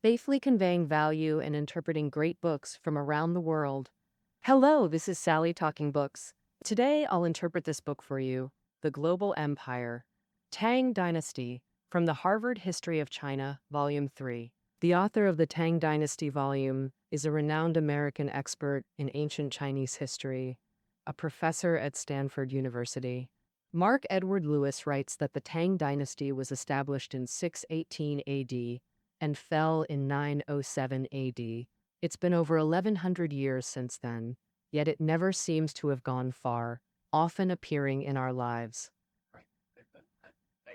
faithfully conveying value and interpreting great books from around the world. Hello, this is Sally talking books. Today I'll interpret this book for you, The Global Empire, Tang Dynasty, from the Harvard History of China, Volume 3. The author of the Tang Dynasty volume is a renowned American expert in ancient Chinese history, a professor at Stanford University. Mark Edward Lewis writes that the Tang Dynasty was established in 618 AD and fell in 907 AD. It's been over 1100 years since then, yet it never seems to have gone far, often appearing in our lives.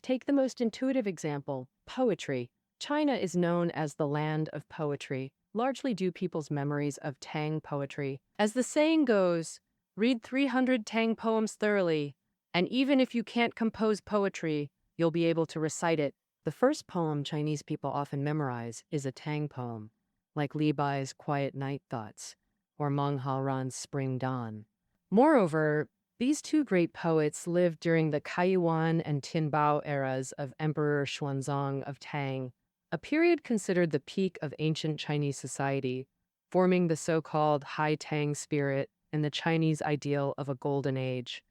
Take the most intuitive example, poetry. China is known as the land of poetry, largely due people's memories of Tang poetry. As the saying goes, read 300 Tang poems thoroughly, and even if you can't compose poetry, you'll be able to recite it. The first poem Chinese people often memorize is a Tang poem, like Li Bai's Quiet Night Thoughts or Meng Haoran's Spring Dawn. Moreover, these two great poets lived during the Kaiyuan and Tinbao eras of Emperor Xuanzang of Tang, a period considered the peak of ancient Chinese society, forming the so-called High Tang spirit and the Chinese ideal of a golden age.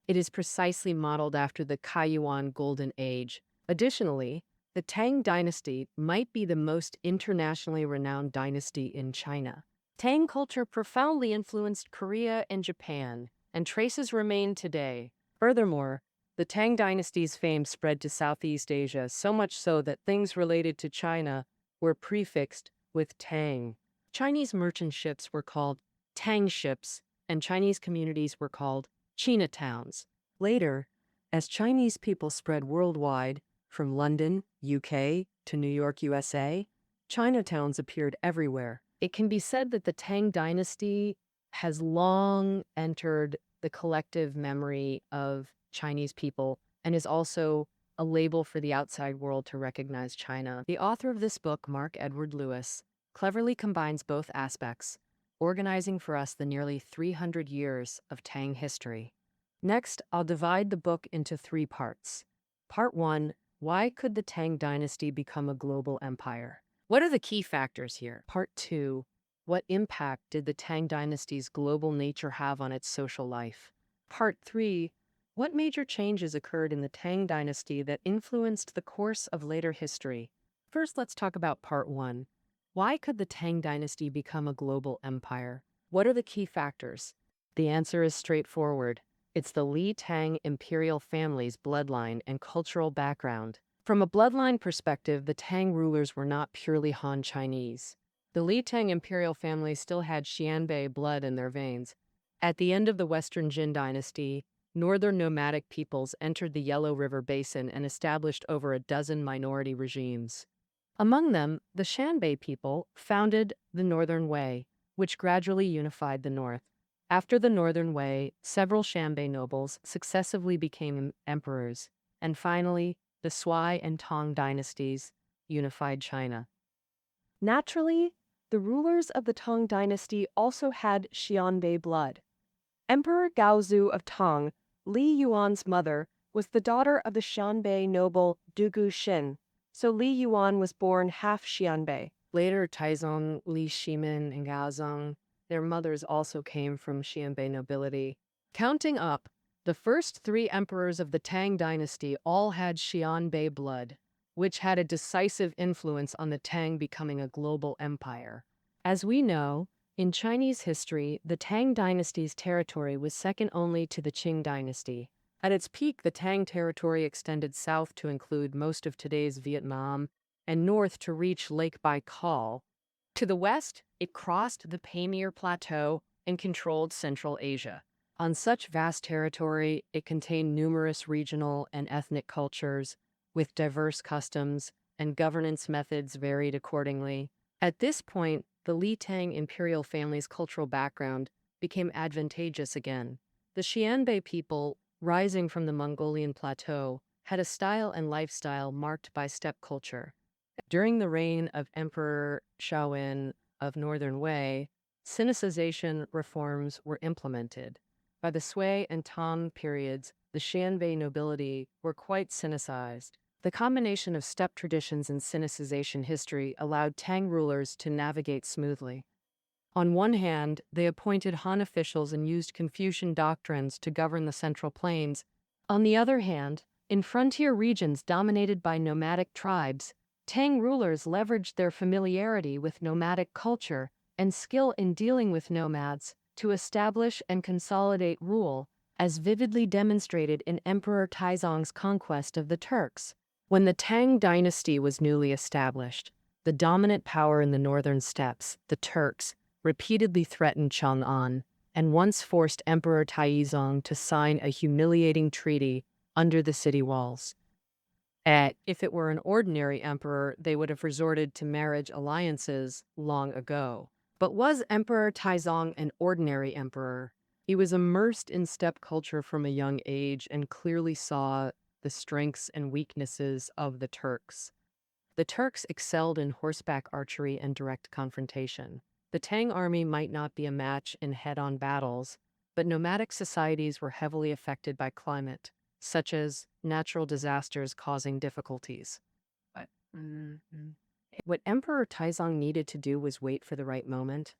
It is precisely modeled after the Kaiyuan Golden Age. Additionally, the Tang Dynasty might be the most internationally renowned dynasty in China. Tang culture profoundly influenced Korea and Japan, and traces remain today. Furthermore, the Tang Dynasty's fame spread to Southeast Asia, so much so that things related to China were prefixed with Tang. Chinese merchant ships were called Tang ships, and Chinese communities were called Chinatowns. Later, as Chinese people spread worldwide, from London, UK, to New York, USA, Chinatowns appeared everywhere. It can be said that the Tang Dynasty has long entered the collective memory of Chinese people and is also a label for the outside world to recognize China. The author of this book, Mark Edward Lewis, cleverly combines both aspects, organizing for us the nearly 300 years of Tang history. Next, I'll divide the book into 3 parts. Part 1, why could the Tang Dynasty become a global empire? What are the key factors here? Part 2, what impact did the Tang Dynasty's global nature have on its social life? Part 3, what major changes occurred in the Tang Dynasty that influenced the course of later history? First, let's talk about Part 1. Why could the Tang Dynasty become a global empire? What are the key factors? The answer is straightforward. It's the Li Tang imperial family's bloodline and cultural background. From a bloodline perspective, the Tang rulers were not purely Han Chinese. The Li Tang imperial family still had Xianbei blood in their veins. At the end of the Western Jin dynasty, northern nomadic peoples entered the Yellow River Basin and established over a dozen minority regimes. Among them, the Xianbei people founded the Northern Wei, which gradually unified the north. After the Northern Wei, several Xianbei nobles successively became emperors, and finally, the Sui and Tang dynasties unified China. Naturally, the rulers of the Tang dynasty also had Xianbei blood. Emperor Gaozu of Tang, Li Yuan's mother, was the daughter of the Xianbei noble Dugu Xin, so Li Yuan was born half Xianbei. Later, Taizong, Li Shimin, and Gaozong, their mothers also came from Xianbei nobility. Counting up, the first 3 emperors of the Tang dynasty all had Xianbei blood, which had a decisive influence on the Tang becoming a global empire. As we know, in Chinese history, the Tang dynasty's territory was second only to the Qing dynasty. At its peak, the Tang territory extended south to include most of today's Vietnam and north to reach Lake Baikal. To the west, it crossed the Pamir Plateau and controlled Central Asia. On such vast territory, it contained numerous regional and ethnic cultures, with diverse customs, and governance methods varied accordingly. At this point, the Li Tang imperial family's cultural background became advantageous again. The Xianbei people, rising from the Mongolian plateau, had a style and lifestyle marked by steppe culture. During the reign of Emperor Shaowen of Northern Wei, Sinicization reforms were implemented. By the Sui and Tang periods, the Xianbei nobility were quite Sinicized. The combination of steppe traditions and Sinicization history allowed Tang rulers to navigate smoothly. On one hand, they appointed Han officials and used Confucian doctrines to govern the Central Plains. On the other hand, in frontier regions dominated by nomadic tribes, Tang rulers leveraged their familiarity with nomadic culture and skill in dealing with nomads to establish and consolidate rule, as vividly demonstrated in Emperor Taizong's conquest of the Turks. When the Tang dynasty was newly established, the dominant power in the northern steppes, the Turks, repeatedly threatened Chang'an and once forced Emperor Taizong to sign a humiliating treaty under the city walls. If it were an ordinary emperor, they would have resorted to marriage alliances long ago. But was Emperor Taizong an ordinary emperor? He was immersed in steppe culture from a young age and clearly saw the strengths and weaknesses of the Turks. The Turks excelled in horseback archery and direct confrontation. The Tang army might not be a match in head-on battles, but nomadic societies were heavily affected by climate, such as natural disasters causing difficulties. What Emperor Taizong needed to do was wait for the right moment.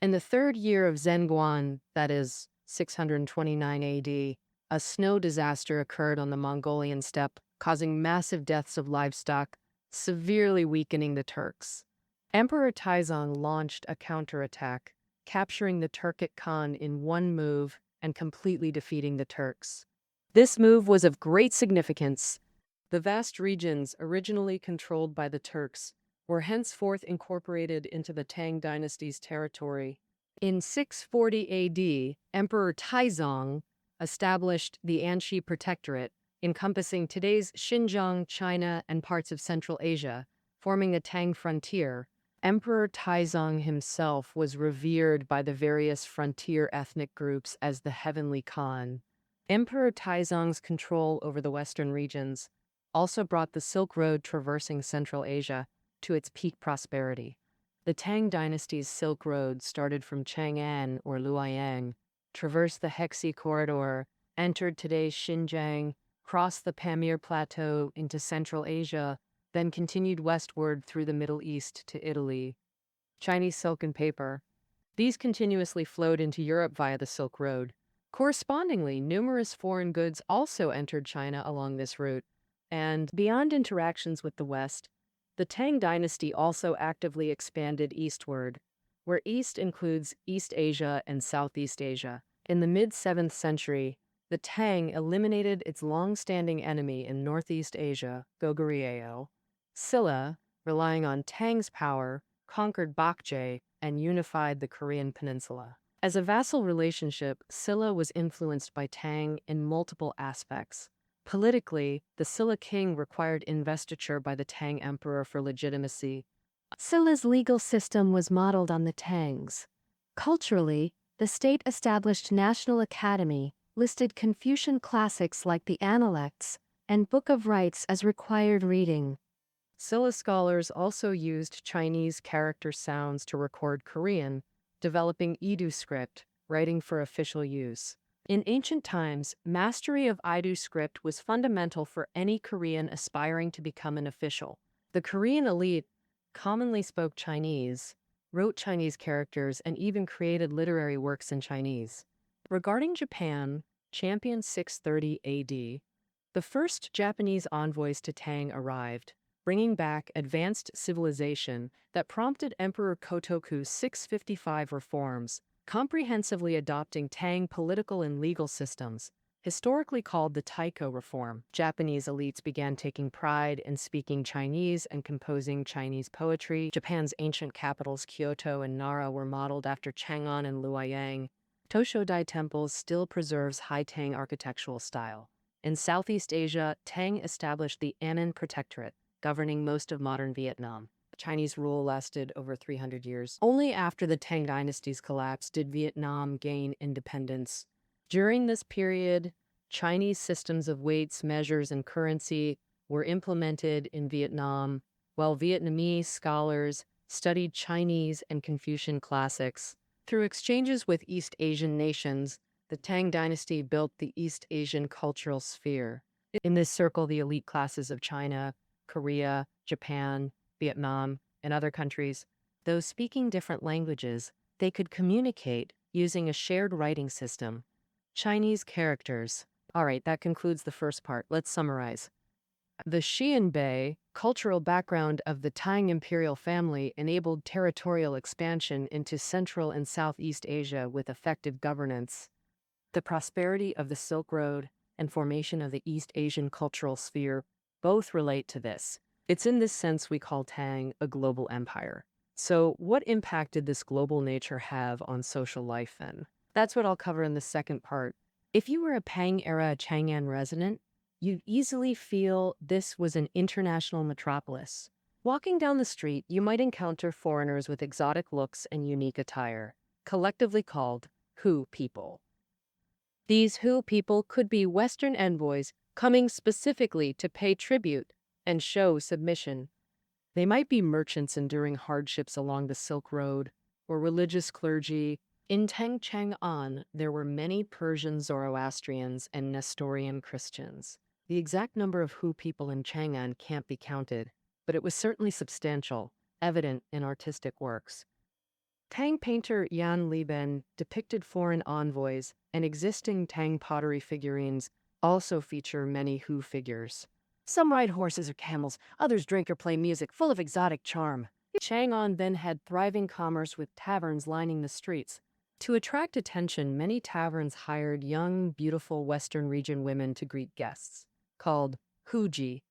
In the third year of Zhenguan, that is 629 AD, a snow disaster occurred on the Mongolian steppe, causing massive deaths of livestock, severely weakening the Turks. Emperor Taizong launched a counterattack, capturing the Turkic Khan in one move and completely defeating the Turks. This move was of great significance. The vast regions originally controlled by the Turks were henceforth incorporated into the Tang dynasty's territory. In 640 AD, Emperor Taizong established the Anxi Protectorate, encompassing today's Xinjiang, China, and parts of Central Asia, forming the Tang frontier. Emperor Taizong himself was revered by the various frontier ethnic groups as the Heavenly Khan. Emperor Taizong's control over the western regions also brought the Silk Road traversing Central Asia to its peak prosperity. The Tang dynasty's Silk Road started from Chang'an or Luoyang, traversed the Hexi Corridor, entered today's Xinjiang, crossed the Pamir Plateau into Central Asia, then continued westward through the Middle East to Italy. Chinese silk and paper. These continuously flowed into Europe via the Silk Road. Correspondingly, numerous foreign goods also entered China along this route. And beyond interactions with the West, the Tang dynasty also actively expanded eastward, where East includes East Asia and Southeast Asia. In the mid-7th century, the Tang eliminated its long-standing enemy in Northeast Asia, Goguryeo. Silla, relying on Tang's power, conquered Baekje and unified the Korean peninsula. As a vassal relationship, Silla was influenced by Tang in multiple aspects. Politically, the Silla king required investiture by the Tang emperor for legitimacy. Silla's legal system was modeled on the Tang's. Culturally, the state established National Academy, listed Confucian classics like the Analects and Book of Rites as required reading. Silla scholars also used Chinese character sounds to record Korean, developing Idu script, writing for official use. In ancient times, mastery of Idu script was fundamental for any Korean aspiring to become an official. The Korean elite commonly spoke Chinese, wrote Chinese characters, and even created literary works in Chinese. Regarding Japan, champion 630 AD, the first Japanese envoys to Tang arrived, bringing back advanced civilization that prompted Emperor Kotoku's 655 reforms, comprehensively adopting Tang political and legal systems. Historically called the Taiko Reform, Japanese elites began taking pride in speaking Chinese and composing Chinese poetry. Japan's ancient capitals Kyoto and Nara were modeled after Chang'an and Luoyang. Toshodai temples still preserves high Tang architectural style. In Southeast Asia, Tang established the Annan Protectorate, governing most of modern Vietnam. Chinese rule lasted over 300 years. Only after the Tang dynasty's collapse did Vietnam gain independence. During this period, Chinese systems of weights, measures, and currency were implemented in Vietnam, while Vietnamese scholars studied Chinese and Confucian classics. Through exchanges with East Asian nations, the Tang dynasty built the East Asian cultural sphere. In this circle, the elite classes of China, Korea, Japan, Vietnam, and other countries, though speaking different languages, they could communicate using a shared writing system. Chinese characters. All right, that concludes the first part. Let's summarize. The Xianbei cultural background of the Tang imperial family enabled territorial expansion into Central and Southeast Asia with effective governance. The prosperity of the Silk Road and formation of the East Asian cultural sphere both relate to this. It's in this sense we call Tang a global empire. So, what impact did this global nature have on social life then? That's what I'll cover in the second part. If you were a Pang-era Chang'an resident, you'd easily feel this was an international metropolis. Walking down the street, you might encounter foreigners with exotic looks and unique attire, collectively called Hu people. These Hu people could be Western envoys coming specifically to pay tribute and show submission. They might be merchants enduring hardships along the Silk Road, or religious clergy. In Chang'an, there were many Persian Zoroastrians and Nestorian Christians. The exact number of Hu people in Chang'an can't be counted, but it was certainly substantial, evident in artistic works. Tang painter Yan Liben depicted foreign envoys, and existing Tang pottery figurines also feature many Hu figures. Some ride horses or camels, others drink or play music full of exotic charm. Chang'an then had thriving commerce with taverns lining the streets. To attract attention, many taverns hired young, beautiful Western region women to greet guests, called Huji.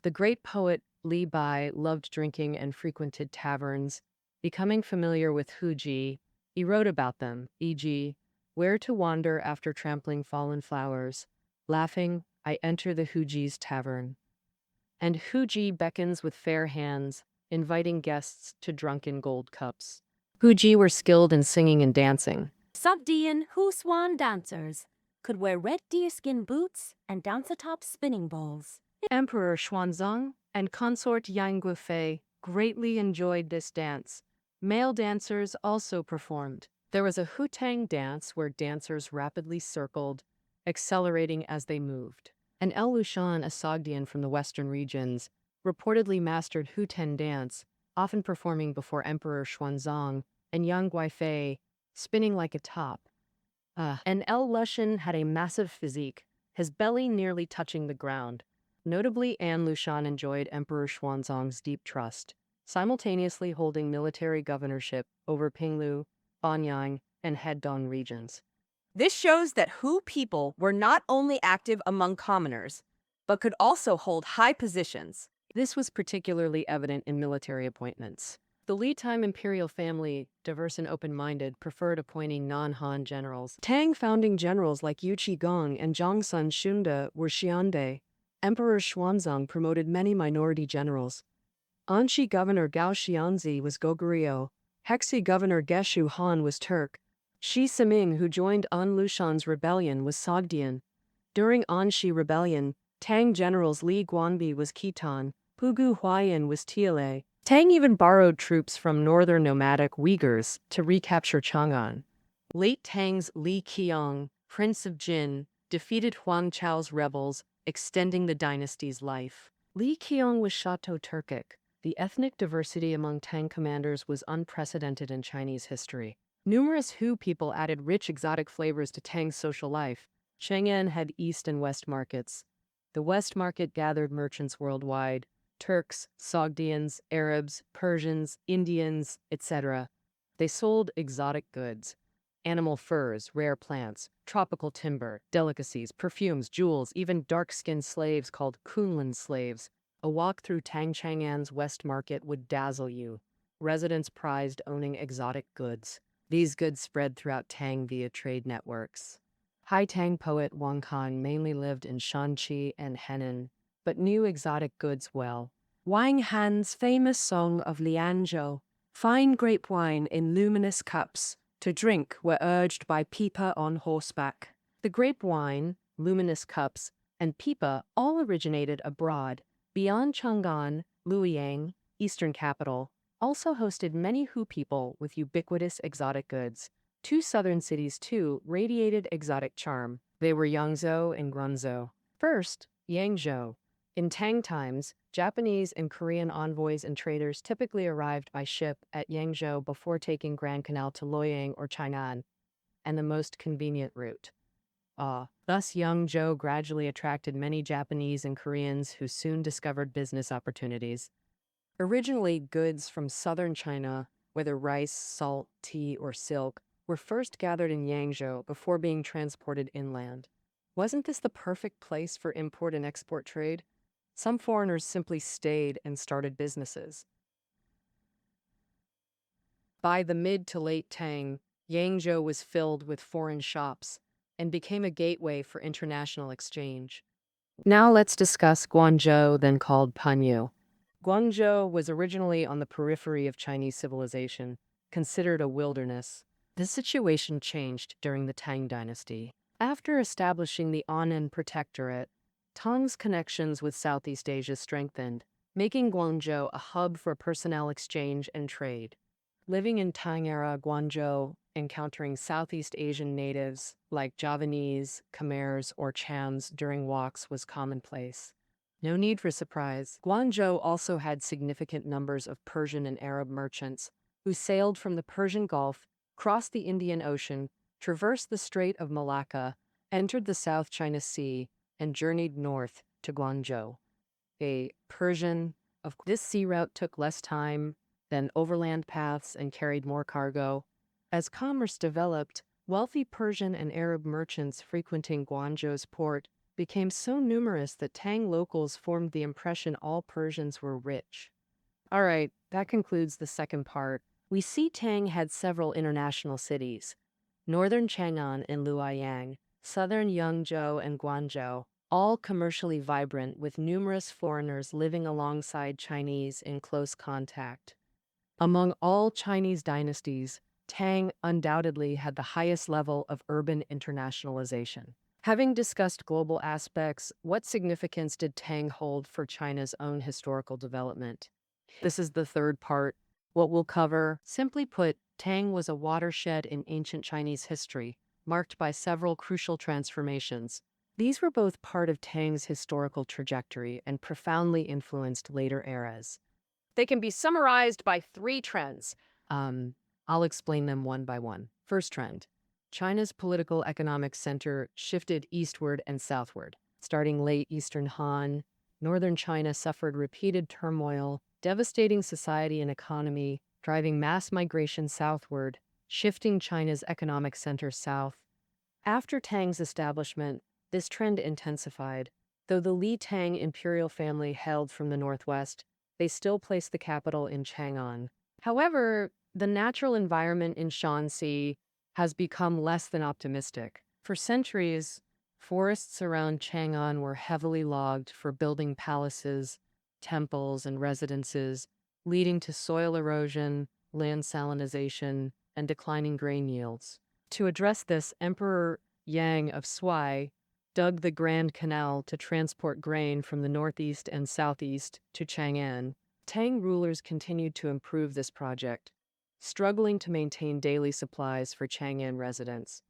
The great poet Li Bai loved drinking and frequented taverns. Becoming familiar with Huji, he wrote about them, e.g., where to wander after trampling fallen flowers. Laughing, I enter the Huji's tavern. And Huji beckons with fair hands, inviting guests to drunken gold cups. Huji were skilled in singing and dancing. Sogdian Hu Swan dancers could wear red deerskin boots and dance atop spinning bowls. Emperor Xuanzang and consort Yang Guifei greatly enjoyed this dance. Male dancers also performed. There was a Hutang dance where dancers rapidly circled, accelerating as they moved. And El Lushan, a Sogdian from the western regions, reportedly mastered Huten dance, often performing before Emperor Xuanzang and Yang Guifei, spinning like a top. And El Lushan had a massive physique, his belly nearly touching the ground. Notably, An Lushan enjoyed Emperor Xuanzang's deep trust, simultaneously holding military governorship over Pinglu, Banyang, and Heddong regions. This shows that Hu people were not only active among commoners, but could also hold high positions. This was particularly evident in military appointments. The Li Time imperial family, diverse and open-minded, preferred appointing non-Han generals. Tang founding generals like Yu Qigong and Zhongsun Shunda were Xianbei. Emperor Xuanzang promoted many minority generals. Anxi governor Gao Xianzi was Goguryeo. Hexi governor Geshu Han was Turk. Shi Siming, who joined An Lushan's rebellion, was Sogdian. During Anxi rebellion, Tang generals Li Guanbi was Khitan, Pugu Huayan was Tiale. Tang even borrowed troops from northern nomadic Uyghurs to recapture Chang'an. Late Tang's Li Qiang, Prince of Jin, defeated Huang Chao's rebels, extending the dynasty's life. Li Qiang was Chateau Turkic. The ethnic diversity among Tang commanders was unprecedented in Chinese history. Numerous Hu people added rich exotic flavors to Tang's social life. Chang'an had east and west markets. The west market gathered merchants worldwide: Turks, Sogdians, Arabs, Persians, Indians, etc. They sold exotic goods: animal furs, rare plants, tropical timber, delicacies, perfumes, jewels, even dark-skinned slaves called Kunlun slaves. A walk through Tang Chang'an's west market would dazzle you. Residents prized owning exotic goods. These goods spread throughout Tang via trade networks. High Tang poet Wang Kan mainly lived in Shanxi and Henan, but knew exotic goods well. Wang Han's famous song of Lianzhou, fine grape wine in luminous cups, to drink were urged by Pipa on horseback. The grape wine, luminous cups, and Pipa all originated abroad. Beyond Chang'an, Luoyang, eastern capital, also hosted many Hu people with ubiquitous exotic goods. Two southern cities, too, radiated exotic charm. They were Yangzhou and Guangzhou. First, Yangzhou. In Tang times, Japanese and Korean envoys and traders typically arrived by ship at Yangzhou before taking Grand Canal to Luoyang or Chang'an, and the most convenient route. Thus, Yangzhou gradually attracted many Japanese and Koreans who soon discovered business opportunities. Originally, goods from southern China, whether rice, salt, tea, or silk, were first gathered in Yangzhou before being transported inland. Wasn't this the perfect place for import and export trade? Some foreigners simply stayed and started businesses. By the mid to late Tang, Yangzhou was filled with foreign shops and became a gateway for international exchange. Now let's discuss Guangzhou, then called Panyu. Guangzhou was originally on the periphery of Chinese civilization, considered a wilderness. This situation changed during the Tang Dynasty. After establishing the Annan Protectorate, Tang's connections with Southeast Asia strengthened, making Guangzhou a hub for personnel exchange and trade. Living in Tang-era Guangzhou, encountering Southeast Asian natives like Javanese, Khmers, or Chams during walks was commonplace. No need for surprise. Guangzhou also had significant numbers of Persian and Arab merchants who sailed from the Persian Gulf, crossed the Indian Ocean, traversed the Strait of Malacca, entered the South China Sea, and journeyed north to Guangzhou. This sea route took less time than overland paths and carried more cargo. As commerce developed, wealthy Persian and Arab merchants frequenting Guangzhou's port became so numerous that Tang locals formed the impression all Persians were rich. All right, that concludes the second part. We see Tang had several international cities: northern Chang'an and Luoyang, southern Yangzhou and Guangzhou, all commercially vibrant with numerous foreigners living alongside Chinese in close contact. Among all Chinese dynasties, Tang undoubtedly had the highest level of urban internationalization. Having discussed global aspects, what significance did Tang hold for China's own historical development? This is the third part. What we'll cover, simply put, Tang was a watershed in ancient Chinese history, marked by several crucial transformations. These were both part of Tang's historical trajectory and profoundly influenced later eras. They can be summarized by three trends. I'll explain them one by one. First trend: China's political economic center shifted eastward and southward. Starting late Eastern Han, northern China suffered repeated turmoil, devastating society and economy, driving mass migration southward, shifting China's economic center south. After Tang's establishment, this trend intensified. Though the Li Tang imperial family hailed from the northwest, they still placed the capital in Chang'an. However, the natural environment in Shanxi has become less than optimistic. For centuries, forests around Chang'an were heavily logged for building palaces, temples, and residences, leading to soil erosion, land salinization, and declining grain yields. To address this, Emperor Yang of Sui dug the Grand Canal to transport grain from the northeast and southeast to Chang'an. Tang rulers continued to improve this project, struggling to maintain daily supplies for Chang'an residents.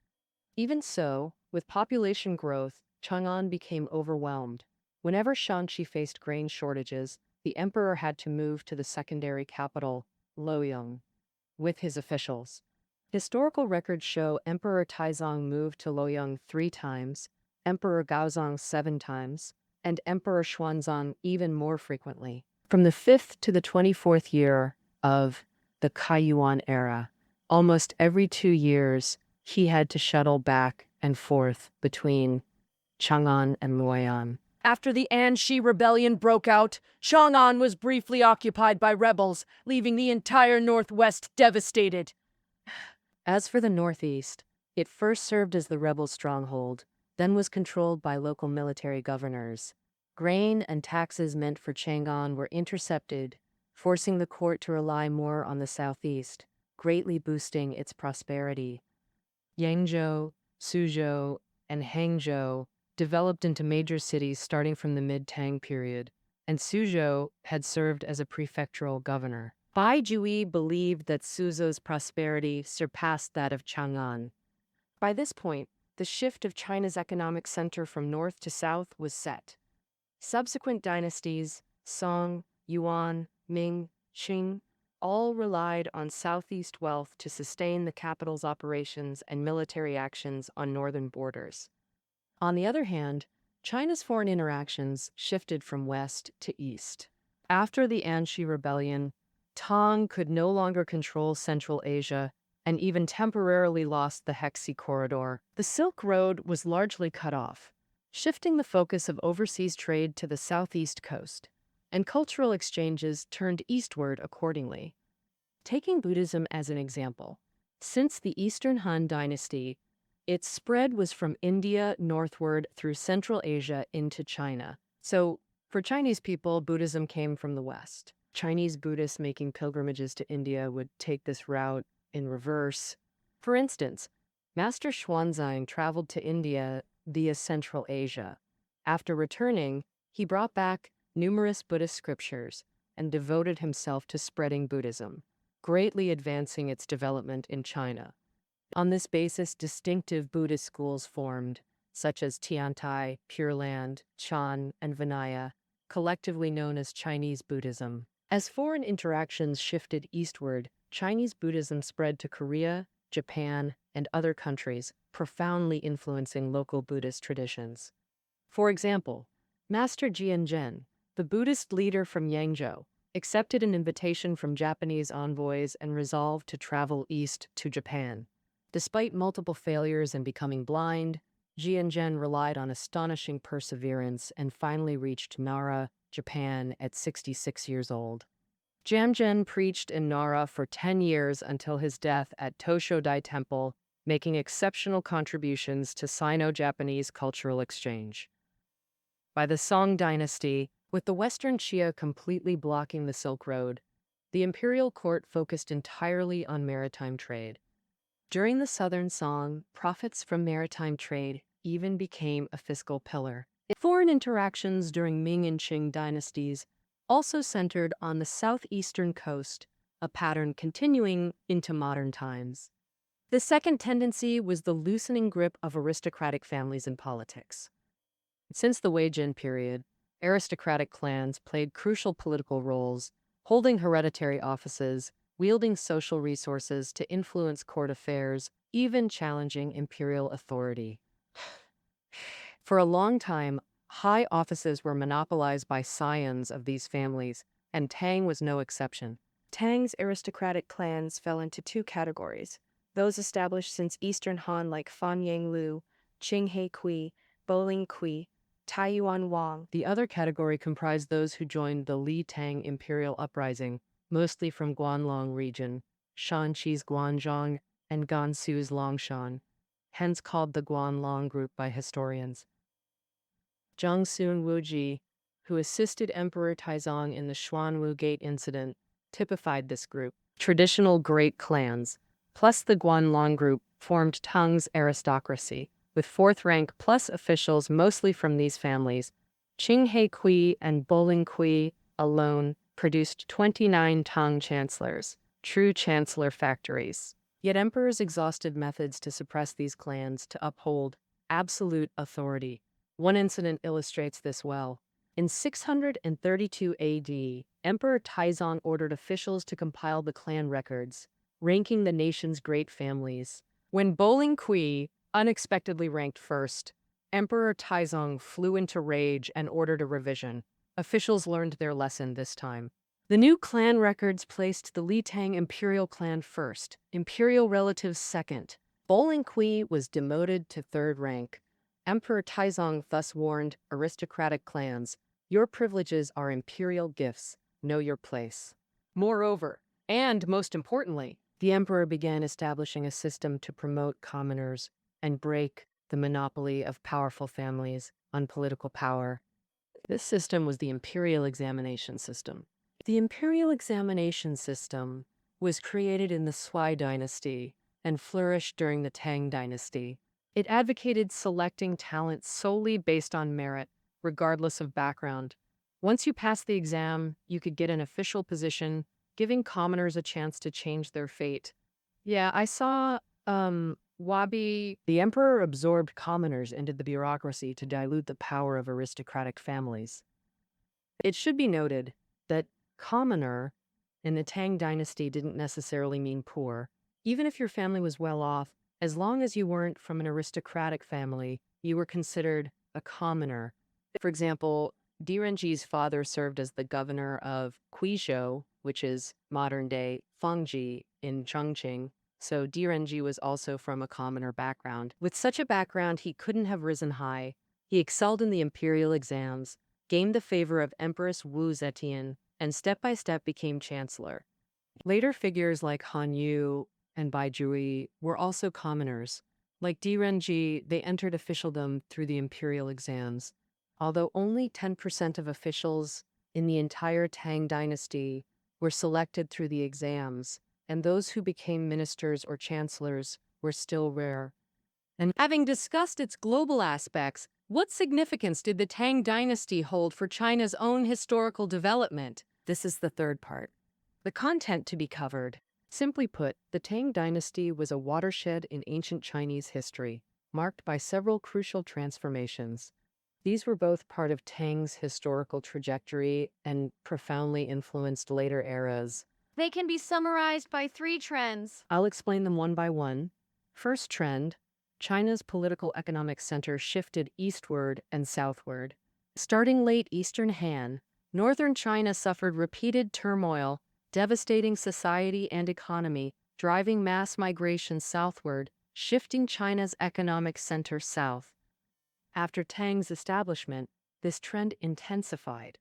Even so, with population growth, Chang'an became overwhelmed. Whenever Shanxi faced grain shortages, the emperor had to move to the secondary capital, Luoyang, with his officials. Historical records show Emperor Taizong moved to Luoyang 3 times, Emperor Gaozong 7 times, and Emperor Xuanzong even more frequently. From the 5th to the 24th year of the Kaiyuan era, almost every 2 years, he had to shuttle back and forth between Chang'an and Luoyang. After the Anshi Rebellion broke out, Chang'an was briefly occupied by rebels, leaving the entire northwest devastated. As for the northeast, it first served as the rebel stronghold, then was controlled by local military governors. Grain and taxes meant for Chang'an were intercepted, forcing the court to rely more on the southeast, greatly boosting its prosperity. Yangzhou, Suzhou, and Hangzhou developed into major cities starting from the mid-Tang period, and Suzhou had served as a prefectural governor. Bai Jui believed that Suzhou's prosperity surpassed that of Chang'an. By this point, the shift of China's economic center from north to south was set. Subsequent dynasties, Song, Yuan, Ming, Qing, all relied on southeast wealth to sustain the capital's operations and military actions on northern borders. On the other hand, China's foreign interactions shifted from west to east. After the Anxi Rebellion, Tang could no longer control Central Asia and even temporarily lost the Hexi Corridor. The Silk Road was largely cut off, shifting the focus of overseas trade to the southeast coast, and cultural exchanges turned eastward accordingly. Taking Buddhism as an example, since the Eastern Han Dynasty, its spread was from India northward through Central Asia into China. So, for Chinese people, Buddhism came from the West. Chinese Buddhists making pilgrimages to India would take this route in reverse. For instance, Master Xuanzang traveled to India via Central Asia. After returning, he brought back numerous Buddhist scriptures and devoted himself to spreading Buddhism, greatly advancing its development in China. On this basis, distinctive Buddhist schools formed, such as Tiantai, Pure Land, Chan, and Vinaya, collectively known as Chinese Buddhism. As foreign interactions shifted eastward, Chinese Buddhism spread to Korea, Japan, and other countries, profoundly influencing local Buddhist traditions. For example, Master Jianzhen, the Buddhist leader from Yangzhou, accepted an invitation from Japanese envoys and resolved to travel east to Japan. Despite multiple failures and becoming blind, Jianzhen relied on astonishing perseverance and finally reached Nara, Japan, at 66 years old. Jianzhen preached in Nara for 10 years until his death at Toshodai Temple, making exceptional contributions to Sino-Japanese cultural exchange. By the Song Dynasty, with the Western Xia completely blocking the Silk Road, the imperial court focused entirely on maritime trade. During the Southern Song, profits from maritime trade even became a fiscal pillar. Foreign interactions during Ming and Qing dynasties also centered on the southeastern coast, a pattern continuing into modern times. The second tendency was the loosening grip of aristocratic families in politics. Since the Wei Jin period, aristocratic clans played crucial political roles, holding hereditary offices, wielding social resources to influence court affairs, even challenging imperial authority. For a long time, high offices were monopolized by scions of these families, and Tang was no exception. Tang's aristocratic clans fell into two categories: those established since Eastern Han like Fan Yanglu, Qing He Kui, Boling Kui, Taiyuan Wang. The other category comprised those who joined the Li Tang imperial uprising, mostly from Guanlong region, Shanxi's Guanzhong, and Gansu's Longshan, hence called the Guanlong group by historians. Jiangsun Wuji, who assisted Emperor Taizong in the Xuanwu Gate incident, typified this group. Traditional great clans, plus the Guanlong group, formed Tang's aristocracy, with fourth rank plus officials mostly from these families. Qing He Kui and Boling Kui alone produced 29 Tang chancellors, true chancellor factories. Yet emperors exhausted methods to suppress these clans to uphold absolute authority. One incident illustrates this well. In 632 AD, Emperor Taizong ordered officials to compile the clan records, ranking the nation's great families. When Boling Kui unexpectedly ranked first, Emperor Taizong flew into rage and ordered a revision. Officials learned their lesson this time. The new clan records placed the Li Tang imperial clan first, imperial relatives second. Boling Kui was demoted to third rank. Emperor Taizong thus warned aristocratic clans, "Your privileges are imperial gifts. Know your place." Moreover, and most importantly, the emperor began establishing a system to promote commoners and break the monopoly of powerful families on political power. This system was the imperial examination system. The imperial examination system was created in the Sui dynasty and flourished during the Tang Dynasty. It advocated selecting talent solely based on merit, regardless of background. Once you passed the exam, you could get an official position, giving commoners a chance to change their fate. Yeah, I saw Wabi. The emperor absorbed commoners into the bureaucracy to dilute the power of aristocratic families. It should be noted that commoner in the Tang Dynasty didn't necessarily mean poor. Even if your family was well off, as long as you weren't from an aristocratic family, you were considered a commoner. For example, Direnji's father served as the governor of Guizhou, which is modern-day Fengji in Chongqing, so Direnji was also from a commoner background. With such a background, he couldn't have risen high. He excelled in the imperial exams, gained the favor of Empress Wu Zetian, and step-by-step became chancellor. Later figures like Han Yu and Bai Jui were also commoners. Like Direnji, they entered officialdom through the imperial exams. Although only 10% of officials in the entire Tang dynasty were selected through the exams, and those who became ministers or chancellors were still rare. And having discussed its global aspects, what significance did the Tang dynasty hold for China's own historical development? This is the third part. The content to be covered. Simply put, the Tang dynasty was a watershed in ancient Chinese history, marked by several crucial transformations. These were both part of Tang's historical trajectory and profoundly influenced later eras. They can be summarized by 3 trends. I'll explain them one by one. First trend, China's political economic center shifted eastward and southward. Starting late Eastern Han, northern China suffered repeated turmoil, devastating society and economy, driving mass migration southward, shifting China's economic center south. After Tang's establishment, this trend intensified.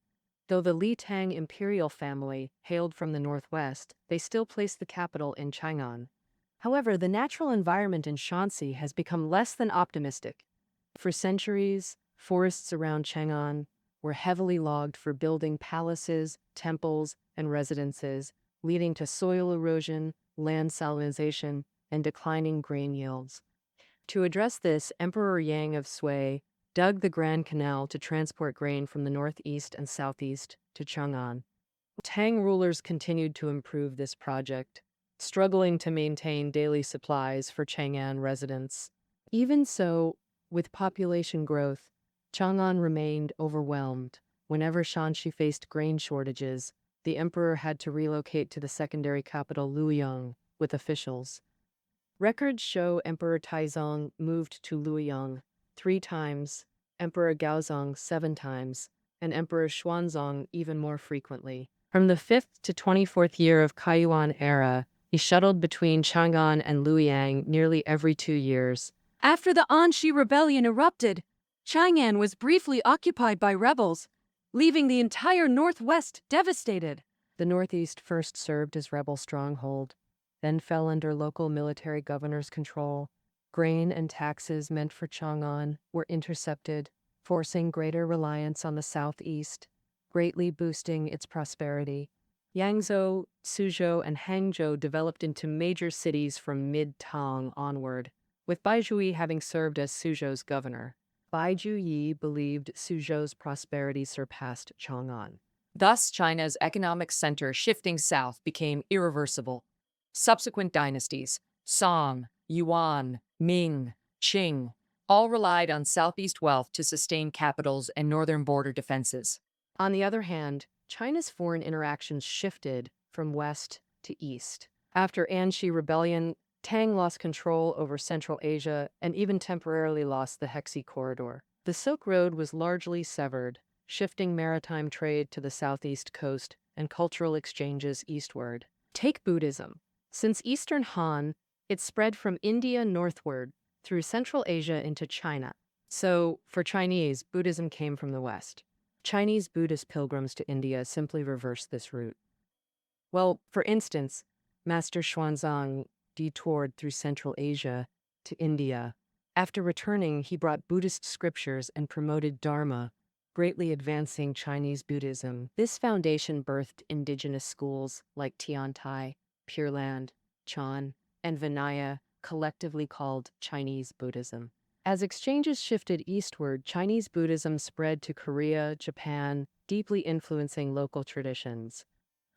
Though the Li Tang imperial family hailed from the northwest, they still placed the capital in Chang'an. However, the natural environment in Shanxi has become less than optimistic. For centuries, forests around Chang'an were heavily logged for building palaces, temples, and residences, leading to soil erosion, land salinization, and declining grain yields. To address this, Emperor Yang of Sui dug the Grand Canal to transport grain from the northeast and southeast to Chang'an. Tang rulers continued to improve this project, struggling to maintain daily supplies for Chang'an residents. Even so, with population growth, Chang'an remained overwhelmed. Whenever Shanxi faced grain shortages, the emperor had to relocate to the secondary capital Luoyang with officials. Records show Emperor Taizong moved to Luoyang 3 times, Emperor Gaozong 7 times, and Emperor Xuanzong even more frequently. From the 5th to 24th year of Kaiyuan era, he shuttled between Chang'an and Luoyang nearly every 2 years. After the Anxi Rebellion erupted, Chang'an was briefly occupied by rebels, leaving the entire northwest devastated. The northeast first served as rebel stronghold, then fell under local military governor's control. Grain and taxes meant for Chang'an were intercepted, forcing greater reliance on the southeast, greatly boosting its prosperity. Yangzhou, Suzhou, and Hangzhou developed into major cities from mid-Tang onward, with Bai Jui having served as Suzhou's governor. Bai Juyi believed Suzhou's prosperity surpassed Chang'an. Thus, China's economic center shifting south became irreversible. Subsequent dynasties, Song, Yuan, Ming, Qing, all relied on southeast wealth to sustain capitals and northern border defenses. On the other hand, China's foreign interactions shifted from west to east. After Anxi Rebellion, Tang lost control over Central Asia and even temporarily lost the Hexi Corridor. The Silk Road was largely severed, shifting maritime trade to the southeast coast and cultural exchanges eastward. Take Buddhism. Since Eastern Han, it spread from India northward through Central Asia into China. So, for Chinese, Buddhism came from the west. Chinese Buddhist pilgrims to India simply reversed this route. Well, for instance, Master Xuanzang detoured through Central Asia to India. After returning, he brought Buddhist scriptures and promoted Dharma, greatly advancing Chinese Buddhism. This foundation birthed indigenous schools like Tiantai, Pure Land, Chan, and Vinaya, collectively called Chinese Buddhism. As exchanges shifted eastward, Chinese Buddhism spread to Korea, Japan, deeply influencing local traditions.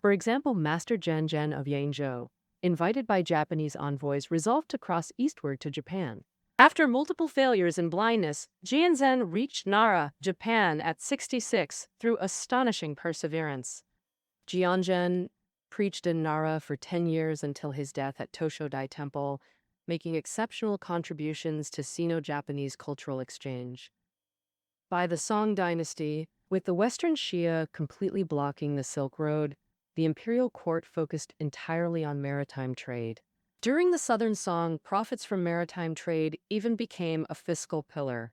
For example, Master Zhen of Yangzhou invited by Japanese envoys, resolved to cross eastward to Japan. After multiple failures and blindness, Jianzhen reached Nara, Japan at 66 through astonishing perseverance. Jianzhen preached in Nara for 10 years until his death at Toshodai Temple, making exceptional contributions to Sino-Japanese cultural exchange. By the Tang Dynasty, with the Western Shia completely blocking the Silk Road, the imperial court focused entirely on maritime trade. During the Southern Song, profits from maritime trade even became a fiscal pillar.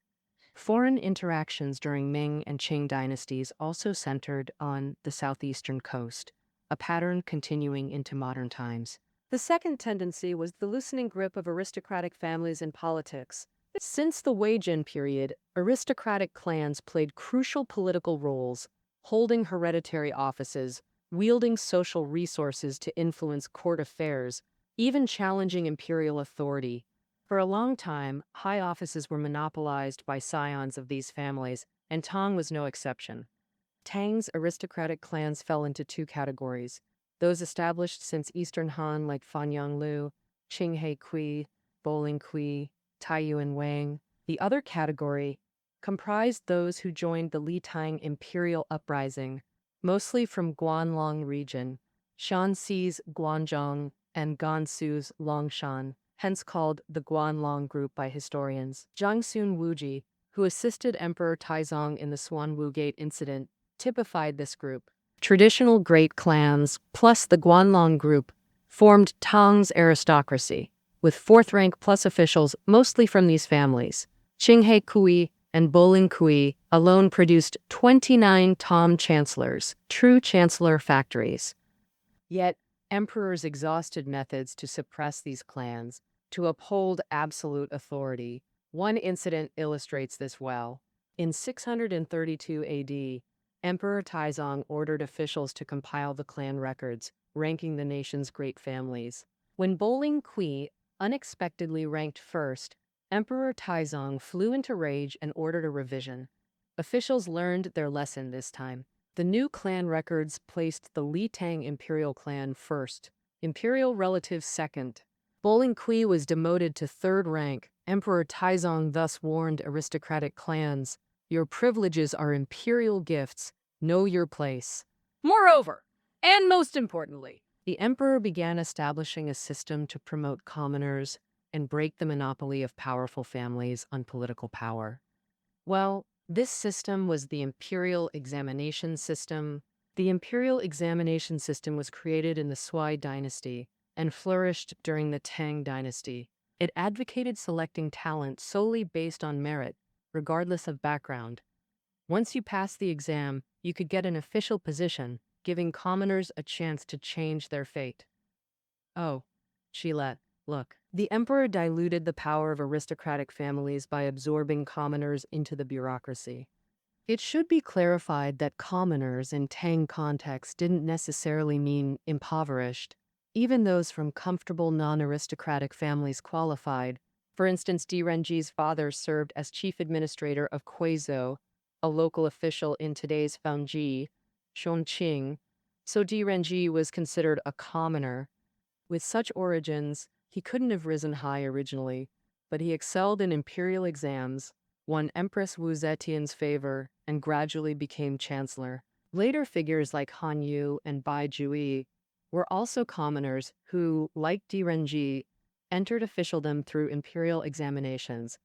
Foreign interactions during Ming and Qing dynasties also centered on the southeastern coast, a pattern continuing into modern times. The second tendency was the loosening grip of aristocratic families in politics. Since the Wei-Jin period, aristocratic clans played crucial political roles, holding hereditary offices, wielding social resources to influence court affairs, even challenging imperial authority. For a long time, high offices were monopolized by scions of these families, and Tang was no exception. Tang's aristocratic clans fell into two categories: those established since Eastern Han like Fanyang Lu, Qinghai Kui, Boling Kui, Taiyuan Wang. The other category comprised those who joined the Li Tang imperial uprising, mostly from Guanlong region, Shanxi's Guanzhong and Gansu's Longshan, hence called the Guanlong group by historians. Jiangsun Wuji, who assisted Emperor Taizong in the Swanwu Gate incident, typified this group. Traditional great clans, plus the Guanlong group, formed Tang's aristocracy, with fourth-rank plus officials mostly from these families. Qinghai Kui and Boling Kui alone produced 29 Tom chancellors, true chancellor factories. Yet, emperors exhausted methods to suppress these clans, to uphold absolute authority. One incident illustrates this well. In 632 AD, Emperor Taizong ordered officials to compile the clan records, ranking the nation's great families. When Boling Kui unexpectedly ranked first, Emperor Taizong flew into rage and ordered a revision. Officials learned their lesson this time. The new clan records placed the Li Tang imperial clan first, imperial relatives second. Boling Kui was demoted to third rank. Emperor Taizong thus warned aristocratic clans, "Your privileges are imperial gifts. Know your place." Moreover, and most importantly, the emperor began establishing a system to promote commoners and break the monopoly of powerful families on political power. Well, this system was the imperial examination system. The imperial examination system was created in the Sui dynasty and flourished during the Tang Dynasty. It advocated selecting talent solely based on merit, regardless of background. Once you passed the exam, you could get an official position, giving commoners a chance to change their fate. Oh, Shilet, look. The emperor diluted the power of aristocratic families by absorbing commoners into the bureaucracy. It should be clarified that commoners in Tang context didn't necessarily mean impoverished. Even those from comfortable non-aristocratic families qualified. For instance, Di Renji's father served as chief administrator of Kuizhou, a local official in today's Fengji, Chongqing, so Di Renji was considered a commoner. With such origins, he couldn't have risen high originally, but he excelled in imperial exams, won Empress Wu Zetian's favor, and gradually became chancellor. Later figures like Han Yu and Bai Jui were also commoners who, like Di Renji, entered officialdom through imperial examinations.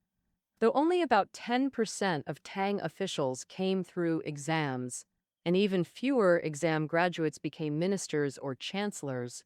Though only about 10% of Tang officials came through exams, and even fewer exam graduates became ministers or chancellors,